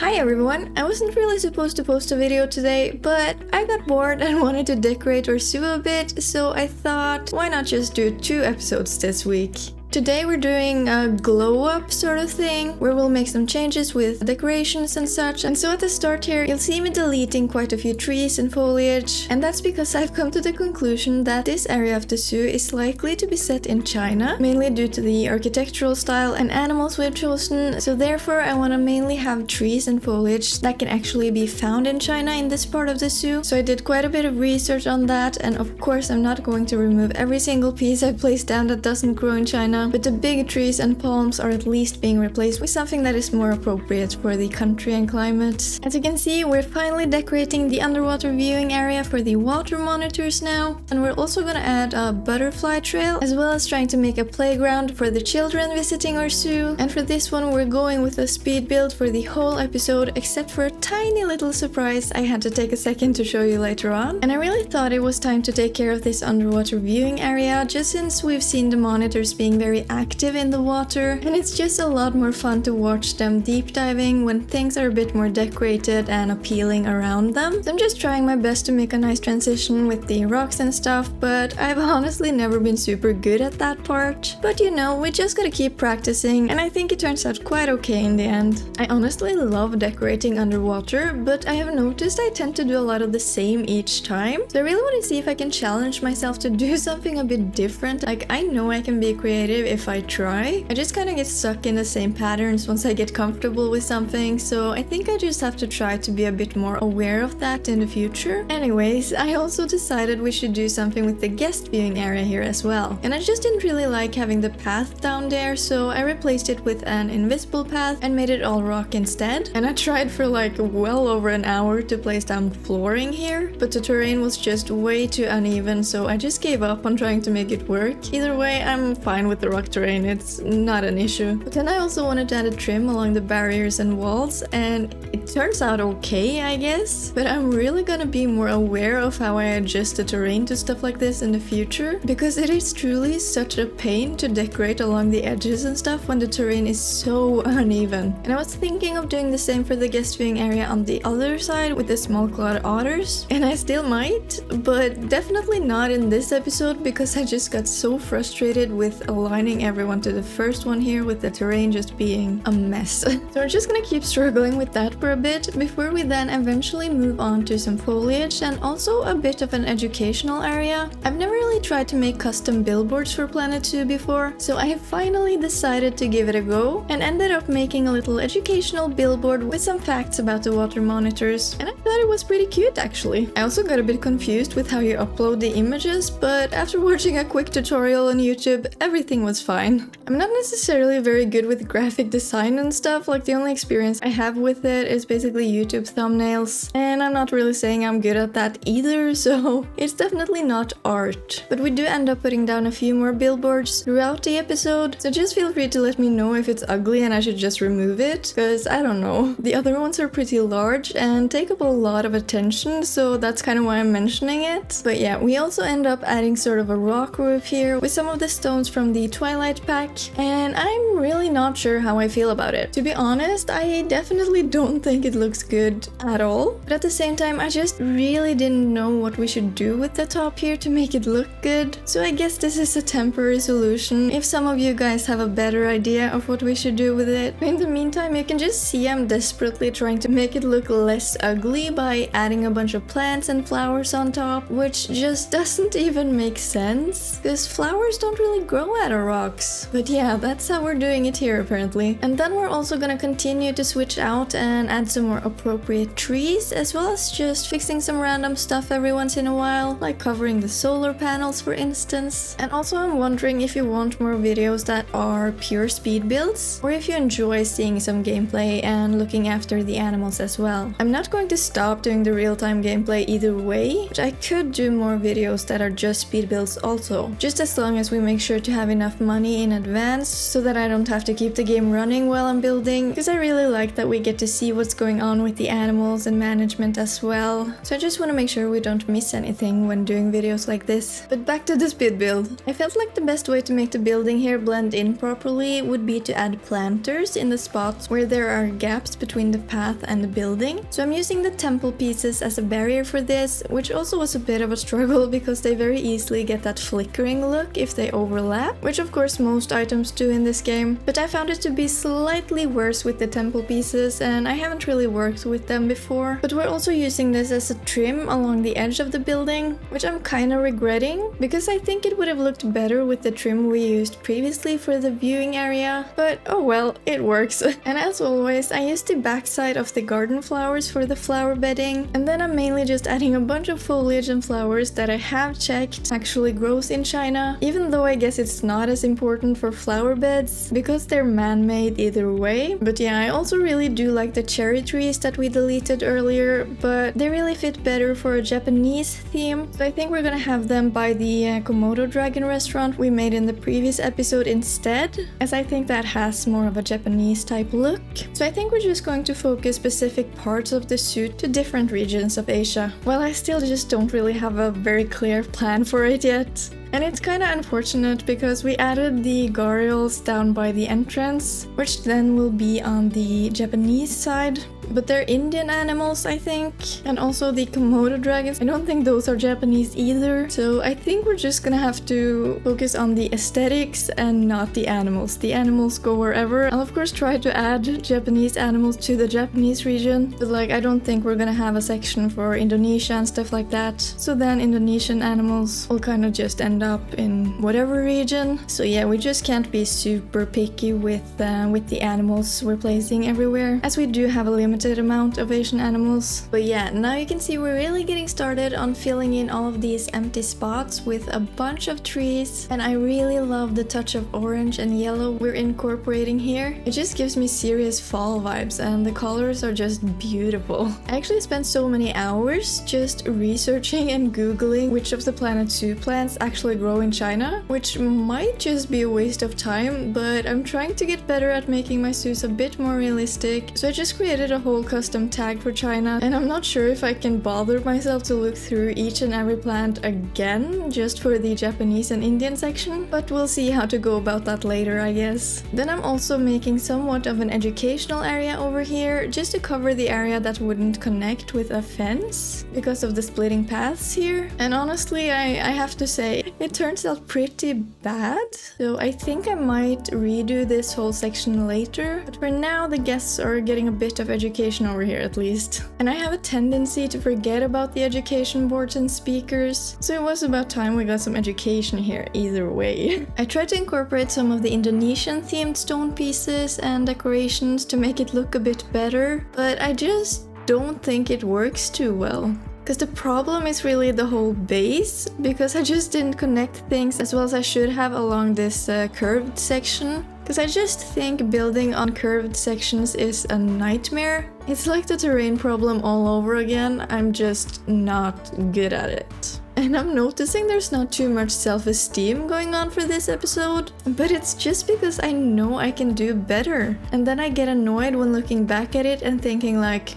Hi everyone! I wasn't really supposed to post a video today, but I got bored and wanted to decorate our zoo a bit, so I thought, why not just do 2 episodes this week? Today we're doing a glow-up sort of thing, where we'll make some changes with decorations and such. And so at the start here, you'll see me deleting quite a few trees and foliage. And that's because I've come to the conclusion that this area of the zoo is likely to be set in China, mainly due to the architectural style and animals we've chosen. So therefore I want to mainly have trees and foliage that can actually be found in China in this part of the zoo. So I did quite a bit of research on that, and of course I'm not going to remove every single piece I placed down that doesn't grow in China. But the big trees and palms are at least being replaced with something that is more appropriate for the country and climate. As you can see, we're finally decorating the underwater viewing area for the water monitors now, and we're also gonna add a butterfly trail, as well as trying to make a playground for the children visiting our zoo. And for this one we're going with a speed build for the whole episode, except for a tiny little surprise I had to take a second to show you later on. And I really thought it was time to take care of this underwater viewing area, just since we've seen the monitors being very active in the water, and it's just a lot more fun to watch them deep diving when things are a bit more decorated and appealing around them. So I'm just trying my best to make a nice transition with the rocks and stuff, but I've honestly never been super good at that part. But you know, we just gotta keep practicing, and I think it turns out quite okay in the end. I honestly love decorating underwater, but I have noticed I tend to do a lot of the same each time. So I really want to see if I can challenge myself to do something a bit different. Like, I know I can be creative if I try. I just kind of get stuck in the same patterns once I get comfortable with something, so I think I just have to try to be a bit more aware of that in the future. Anyways, I also decided we should do something with the guest viewing area here as well. And I just didn't really like having the path down there, so I replaced it with an invisible path and made it all rock instead. And I tried for like well over an hour to place down flooring here, but the terrain was just way too uneven, so I just gave up on trying to make it work. Either way, I'm fine with the rock terrain, it's not an issue. But then I also wanted to add a trim along the barriers and walls, and it turns out okay, I guess. But I'm really gonna be more aware of how I adjust the terrain to stuff like this in the future, because it is truly such a pain to decorate along the edges and stuff when the terrain is so uneven. And I was thinking of doing the same for the guest viewing area on the other side with the small clawed otters, and I still might, but definitely not in this episode, because I just got so frustrated with aligning everyone to the first one here with the terrain just being a mess. So we're just gonna keep struggling with that for a bit before we then eventually move on to some foliage and also a bit of an educational area. I've never really tried to make custom billboards for Planet Zoo before, so I have finally decided to give it a go and ended up making a little educational billboard with some facts about the water monitors, and I thought it was pretty cute actually. I also got a bit confused with how you upload the images, but after watching a quick tutorial on YouTube, everything was fine. I'm not necessarily very good with graphic design and stuff, like the only experience I have with it is basically YouTube thumbnails, and I'm not really saying I'm good at that either, so it's definitely not art. But we do end up putting down a few more billboards throughout the episode, so just feel free to let me know if it's ugly and I should just remove it, because I don't know. The other ones are pretty large and take up a lot of attention, so that's kind of why I'm mentioning it. But yeah, we also end up adding sort of a rock roof here with some of the stones from the Twilight pack, and I'm really not sure how I feel about it. To be honest, I definitely don't think it looks good at all, but at the same time I just really didn't know what we should do with the top here to make it look good. So I guess this is a temporary solution if some of you guys have a better idea of what we should do with it. In the meantime, you can just see I'm desperately trying to make it look less ugly by adding a bunch of plants and flowers on top, which just doesn't even make sense, because flowers don't really grow out of rocks. But yeah, that's how we're doing it here apparently. And then we're also gonna continue to switch out and add some more appropriate trees, as well as just fixing some random stuff every once in a while, like covering the solar panels for instance. And also I'm wondering if you want more videos that are pure speed builds, or if you enjoy seeing some gameplay and looking after the animals as well. I'm not going to stop doing the real-time gameplay either way, but I could do more videos that are just speed builds also, just as long as we make sure to have enough enough money in advance so that I don't have to keep the game running while I'm building, because I really like that we get to see what's going on with the animals and management as well. So I just want to make sure we don't miss anything when doing videos like this. But back to the speed build. I felt like the best way to make the building here blend in properly would be to add planters in the spots where there are gaps between the path and the building. So I'm using the temple pieces as a barrier for this, which also was a bit of a struggle because they very easily get that flickering look if they overlap, which of course most items do in this game. But I found it to be slightly worse with the temple pieces, and I haven't really worked with them before. But we're also using this as a trim along the edge of the building, which I'm kinda regretting, because I think it would have looked better with the trim we used previously for the viewing area. But oh well, it works. And as always, I used the backside of the garden flowers for the flower bedding, and then I'm mainly just adding a bunch of foliage and flowers that I have checked actually grows in China, even though I guess it's not as important for flower beds because they're man-made either way. But yeah, I also really do like the cherry trees that we deleted earlier, but they really fit better for a Japanese theme. So I think we're gonna have them by the Komodo dragon restaurant we made in the previous episode instead, as I think that has more of a Japanese type look. So I think we're just going to focus specific parts of the suit to different regions of Asia. Well, I still just don't really have a very clear plan for it yet. And it's kinda unfortunate because we added the gharials down by the entrance, which then will be on the Japanese side. But they're Indian animals, I think. And also the Komodo dragons, I don't think those are Japanese either. So I think we're just gonna have to focus on the aesthetics and not the animals. The animals go wherever. I'll of course try to add Japanese animals to the Japanese region, but like I don't think we're gonna have a section for Indonesia and stuff like that. So then Indonesian animals will kind of just end up in whatever region. So yeah, we just can't be super picky with the animals we're placing everywhere, as we do have a limited amount of Asian animals. But yeah, now you can see we're really getting started on filling in all of these empty spots with a bunch of trees, and I really love the touch of orange and yellow we're incorporating here. It just gives me serious fall vibes, and the colors are just beautiful. I actually spent so many hours just researching and googling which of the Planet Zoo plants actually grow in China, which might just be a waste of time, but I'm trying to get better at making my zoos a bit more realistic. So I just created a whole custom tag for China, and I'm not sure if I can bother myself to look through each and every plant again just for the Japanese and Indian section, but we'll see how to go about that later, I guess. Then I'm also making somewhat of an educational area over here just to cover the area that wouldn't connect with a fence because of the splitting paths here. And honestly, I have to say it turns out pretty bad, so I think I might redo this whole section later, but for now the guests are getting a bit of education over here at least. And I have a tendency to forget about the education boards and speakers, so it was about time we got some education here either way. I tried to incorporate some of the Indonesian themed stone pieces and decorations to make it look a bit better, but I just don't think it works too well. Because the problem is really the whole base, because I just didn't connect things as well as I should have along this curved section. Because I just think building on curved sections is a nightmare. It's like the terrain problem all over again. I'm just not good at it. And I'm noticing there's not too much self-esteem going on for this episode, but it's just because I know I can do better. And then I get annoyed when looking back at it and thinking like,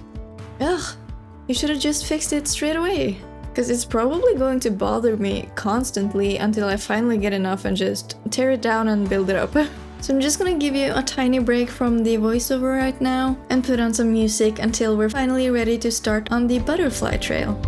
ugh, you should have just fixed it straight away. Because it's probably going to bother me constantly until I finally get enough and just tear it down and build it up. So I'm just gonna give you a tiny break from the voiceover right now and put on some music until we're finally ready to start on the butterfly trail.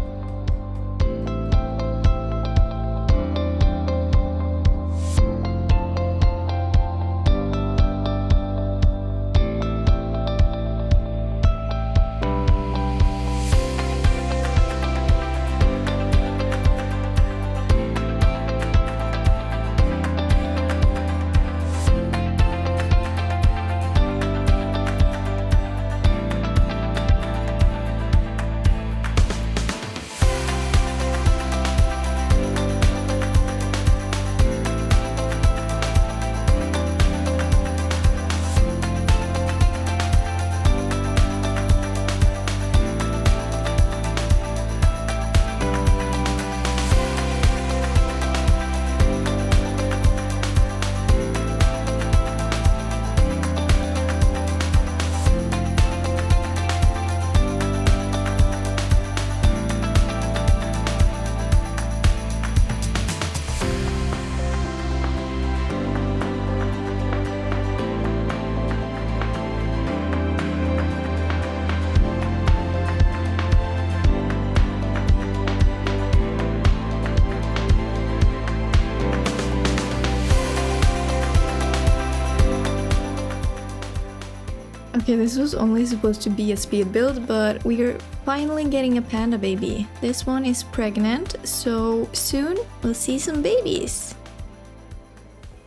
Okay, this was only supposed to be a speed build, but we're finally getting a panda baby. This one is pregnant, so soon we'll see some babies.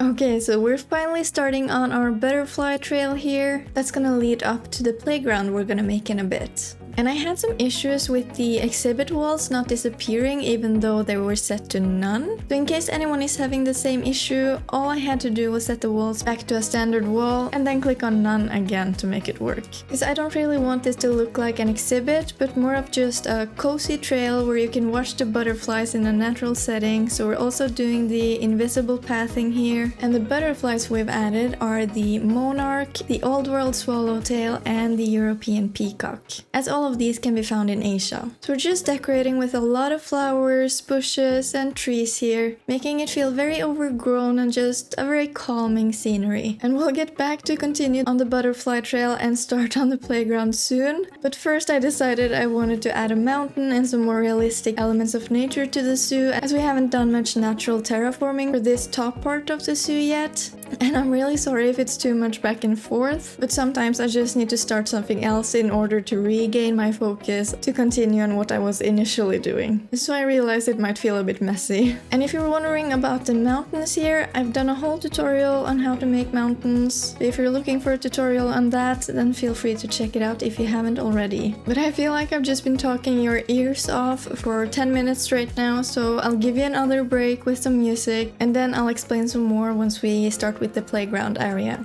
Okay, so we're finally starting on our butterfly trail here. That's gonna lead up to the playground we're gonna make in a bit. And I had some issues with the exhibit walls not disappearing even though they were set to none. So in case anyone is having the same issue, all I had to do was set the walls back to a standard wall and then click on none again to make it work. Because I don't really want this to look like an exhibit, but more of just a cozy trail where you can watch the butterflies in a natural setting. So we're also doing the invisible pathing here. And the butterflies we've added are the monarch, the old world swallowtail, and the European peacock. As all of these can be found in Asia. So we're just decorating with a lot of flowers, bushes, and trees here, making it feel very overgrown and just a very calming scenery. And we'll get back to continue on the butterfly trail and start on the playground soon. But first I decided I wanted to add a mountain and some more realistic elements of nature to the zoo, as we haven't done much natural terraforming for this top part of the zoo yet. And I'm really sorry if it's too much back and forth, but sometimes I just need to start something else in order to regain my focus to continue on what I was initially doing. So I realized it might feel a bit messy. And if you're wondering about the mountains here, I've done a whole tutorial on how to make mountains. If you're looking for a tutorial on that, then feel free to check it out if you haven't already. But I feel like I've just been talking your ears off for 10 minutes straight now, so I'll give you another break with some music, and then I'll explain some more once we start with the playground area.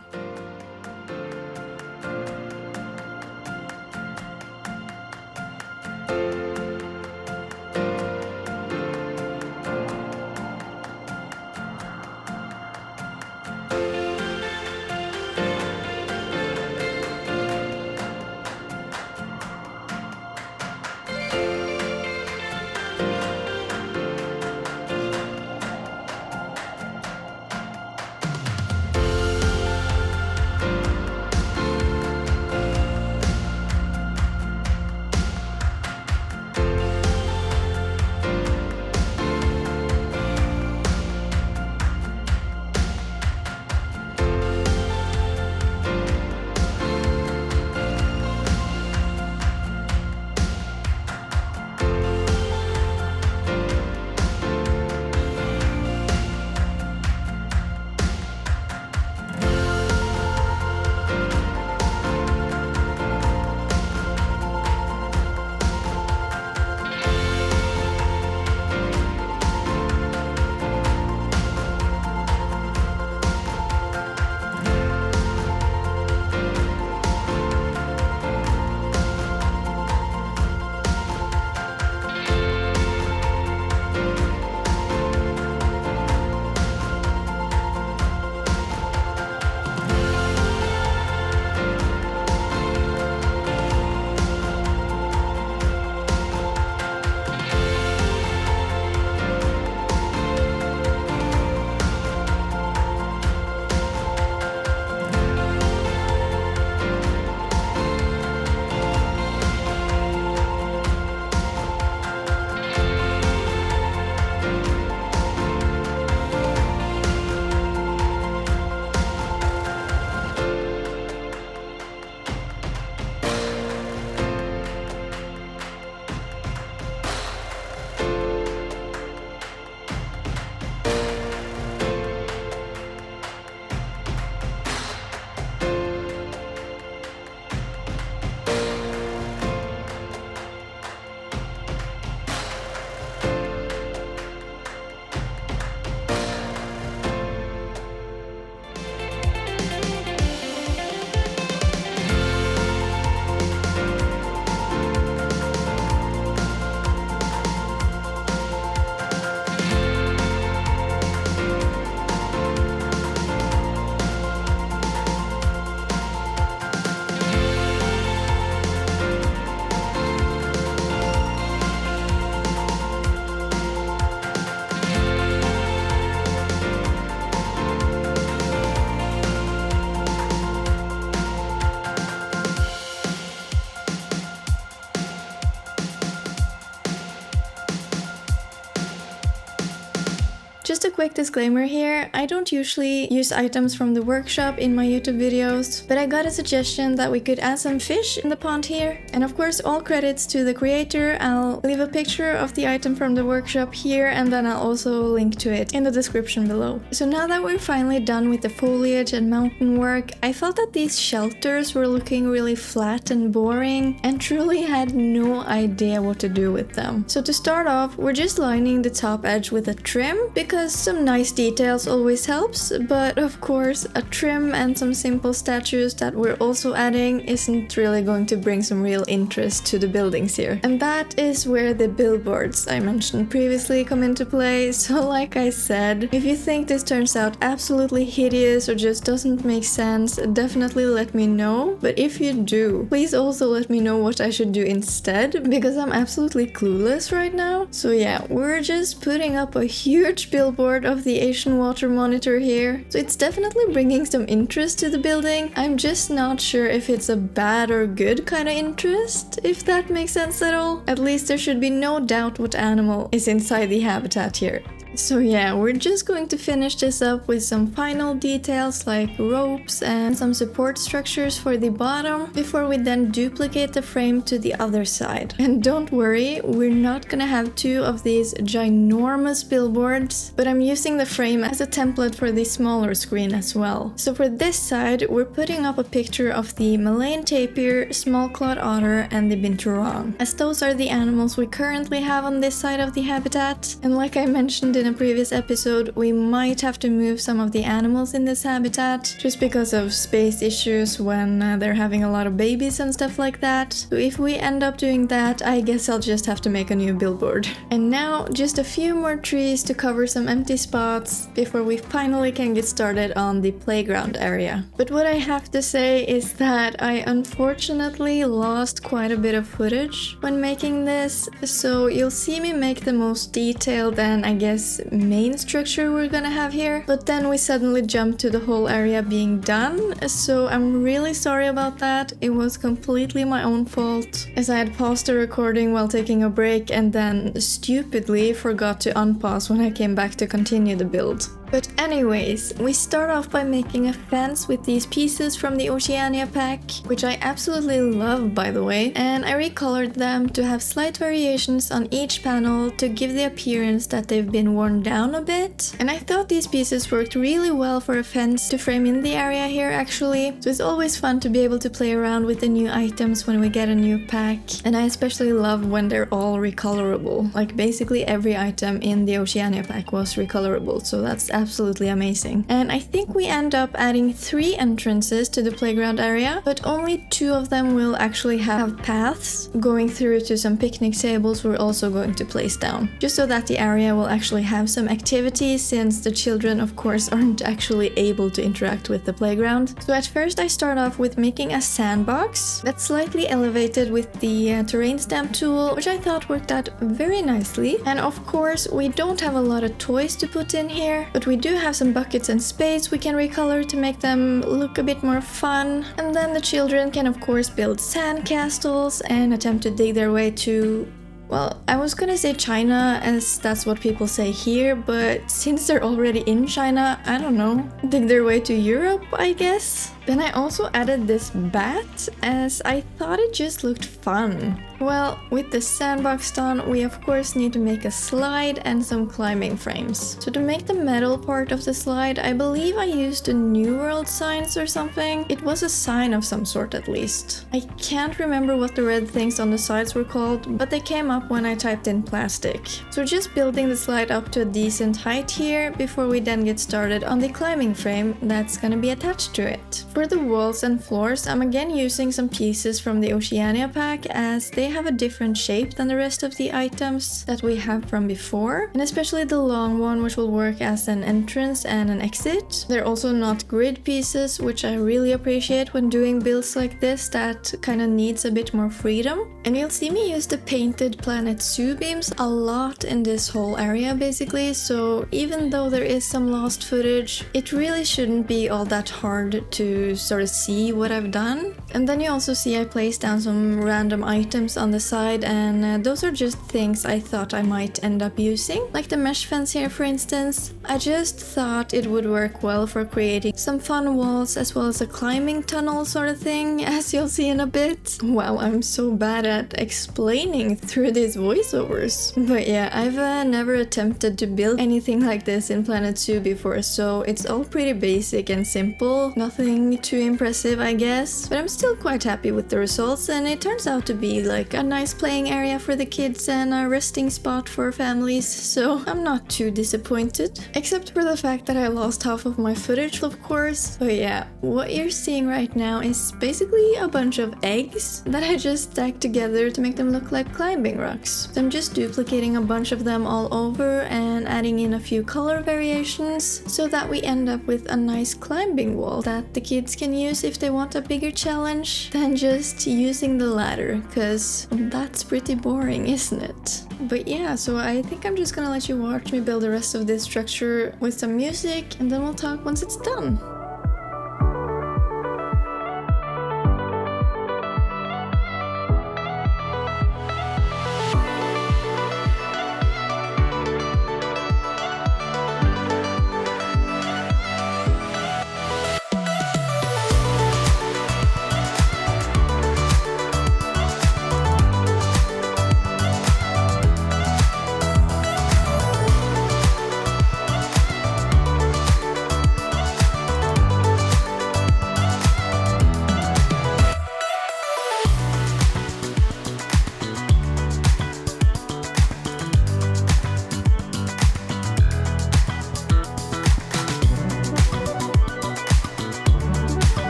Just a quick disclaimer here, I don't usually use items from the workshop in my YouTube videos, but I got a suggestion that we could add some fish in the pond here. And of course, all credits to the creator. I'll leave a picture of the item from the workshop here, and then I'll also link to it in the description below. So now that we're finally done with the foliage and mountain work, I felt that these shelters were looking really flat and boring and truly had no idea what to do with them. So to start off, we're just lining the top edge with a trim because some nice details always helps, but of course a trim and some simple statues that we're also adding isn't really going to bring some real interest to the buildings here. And that is where the billboards I mentioned previously come into play. So like I said, if you think this turns out absolutely hideous or just doesn't make sense, definitely let me know. But if you do, please also let me know what I should do instead, because I'm absolutely clueless right now. So yeah, we're just putting up a huge billboard of the Asian water monitor here. So it's definitely bringing some interest to the building. I'm just not sure if it's a bad or good kind of interest, if that makes sense at all. At least there should be no doubt what animal is inside the habitat here. So yeah, we're just going to finish this up with some final details like ropes and some support structures for the bottom before we then duplicate the frame to the other side. And don't worry, we're not gonna have two of these ginormous billboards, but I'm using the frame as a template for the smaller screen as well. So for this side, we're putting up a picture of the Malayan tapir, small-clawed otter, and the binturong, as those are the animals we currently have on this side of the habitat. And like I mentioned in a previous episode, we might have to move some of the animals in this habitat just because of space issues when they're having a lot of babies and stuff like that. So if we end up doing that, I guess I'll just have to make a new billboard. And now just a few more trees to cover some empty spots before we finally can get started on the playground area. But what I have to say is that I unfortunately lost quite a bit of footage when making this, so you'll see me make the most detailed and I guess main structure we're gonna have here, but then we suddenly jumped to the whole area being done, so I'm really sorry about that. It was completely my own fault, as I had paused the recording while taking a break and then stupidly forgot to unpause when I came back to continue the build. But anyways, we start off by making a fence with these pieces from the Oceania pack, which I absolutely love by the way, and I recolored them to have slight variations on each panel to give the appearance that they've been worn down a bit. And I thought these pieces worked really well for a fence to frame in the area here actually, so it's always fun to be able to play around with the new items when we get a new pack, and I especially love when they're all recolorable. Like basically every item in the Oceania pack was recolorable, so that's absolutely amazing. And I think we end up adding 3 entrances to the playground area, but only 2 of them will actually have paths going through to some picnic tables we're also going to place down, just so that the area will actually have some activity, since the children of course aren't actually able to interact with the playground. So at first I start off with making a sandbox that's slightly elevated with the terrain stamp tool, which I thought worked out very nicely. And of course we don't have a lot of toys to put in here, but we do have some buckets and spades we can recolor to make them look a bit more fun. And then the children can of course build sand castles and attempt to dig their way to, well, I was gonna say China, as that's what people say here, but since they're already in China, I don't know, dig their way to Europe, I guess? Then I also added this bat, as I thought it just looked fun. Well, with the sandbox done, we of course need to make a slide and some climbing frames. So to make the metal part of the slide, I believe I used a New World signs or something. It was a sign of some sort at least. I can't remember what the red things on the sides were called, but they came up when I typed in plastic. So just building the slide up to a decent height here before we then get started on the climbing frame that's gonna be attached to it. For the walls and floors, I'm again using some pieces from the Oceania pack, as they have a different shape than the rest of the items that we have from before, and especially the long one, which will work as an entrance and an exit. They're also not grid pieces, which I really appreciate when doing builds like this that kind of needs a bit more freedom. And you'll see me use the painted Planet Zoo beams a lot in this whole area basically, so even though there is some lost footage, it really shouldn't be all that hard to sort of see what I've done. And then you also see I placed down some random items on the side, and those are just things I thought I might end up using, like the mesh fence here for instance. I just thought it would work well for creating some fun walls as well as a climbing tunnel sort of thing, as you'll see in a bit. Wow, I'm so bad at explaining through these voiceovers. But yeah, I've never attempted to build anything like this in Planet Zoo before, so it's all pretty basic and simple. Nothing too impressive, I guess. But I'm still quite happy with the results, and it turns out to be like a nice playing area for the kids and a resting spot for families, so I'm not too disappointed. Except for the fact that I lost half of my footage, of course. But yeah, what you're seeing right now is basically a bunch of eggs that I just stacked together to make them look like climbing rocks. So I'm just duplicating a bunch of them all over and adding in a few color variations so that we end up with a nice climbing wall that the kids can use if they want a bigger challenge than just using the ladder, because that's pretty boring, isn't it? But yeah, so I think I'm just gonna let you watch me build the rest of this structure with some music, and then we'll talk once it's done.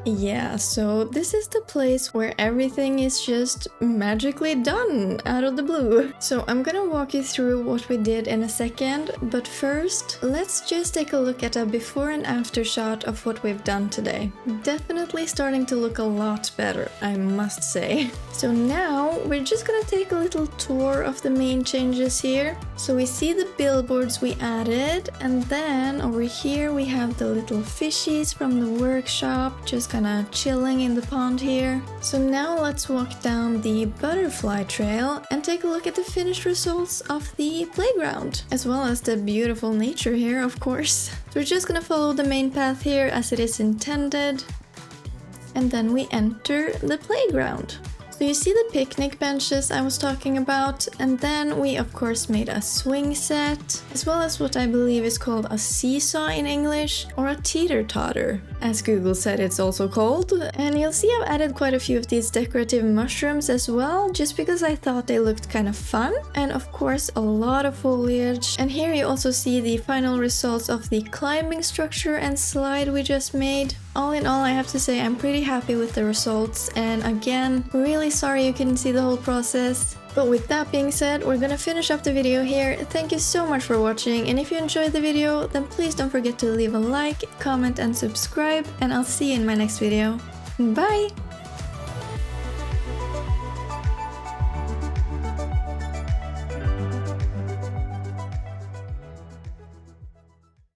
Yeah, so this is the place where everything is just magically done out of the blue. So I'm gonna walk you through what we did in a second, but first, let's just take a look at a before and after shot of what we've done today. Definitely starting to look a lot better, I must say. So now we're just gonna take a little tour of the main changes here. So we see the billboards we added, and then over here we have the little fishies from the workshop, just kinda chilling in the pond here. So now let's walk down the butterfly trail and take a look at the finished results of the playground, as well as the beautiful nature here, of course. So we're just gonna follow the main path here as it is intended, and then we enter the playground. So you see the picnic benches I was talking about, and then we of course made a swing set, as well as what I believe is called a seesaw in English, or a teeter-totter, as Google said it's also called. And you'll see I've added quite a few of these decorative mushrooms as well, just because I thought they looked kind of fun, and of course a lot of foliage. And here you also see the final results of the climbing structure and slide we just made. All in all, I have to say I'm pretty happy with the results, and again, really sorry you couldn't see the whole process. But with that being said, we're gonna finish up the video here. Thank you so much for watching, and if you enjoyed the video, then please don't forget to leave a like, comment and subscribe, and I'll see you in my next video. Bye!